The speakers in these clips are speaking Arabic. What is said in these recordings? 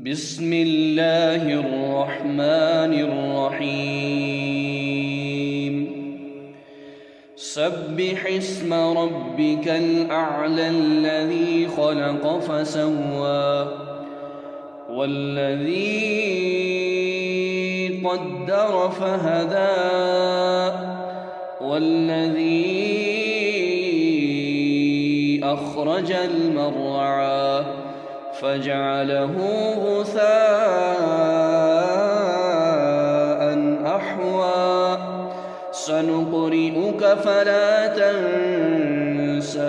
بسم الله الرحمن الرحيم سبح اسم ربك الأعلى الذي خلق فسوى والذي قدر فهدى والذي أخرج المرعى فجعله غثاء أحوى سنقرئك فلا تنسى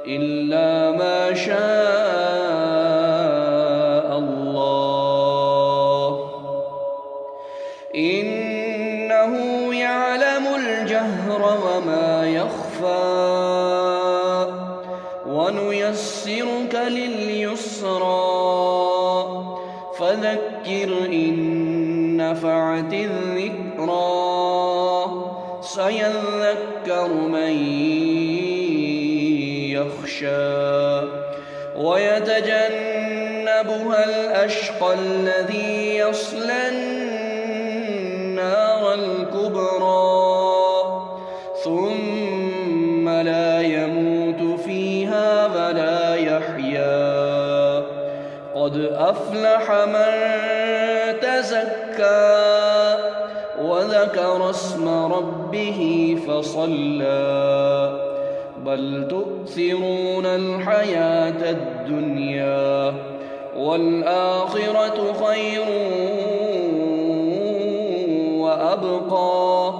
إلا ما شاء الله إنه يعلم الجهر وما يخفى ونيسرك لليسرى فذكر إن نفعت الذكرى سيذكر من يخشى ويتجنبها الأشقى الذي يصلى النار الكبرى ثم لا يموت فيها ولا يحيا قد أفلح من تزكى وذكر اسم ربه فصلى بل تؤثرون الحياة الدنيا والآخرة خير وأبقى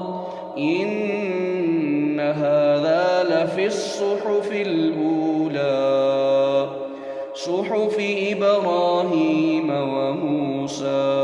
إن هذا لفي الصحف الأولى صحف إبراهيم وموسى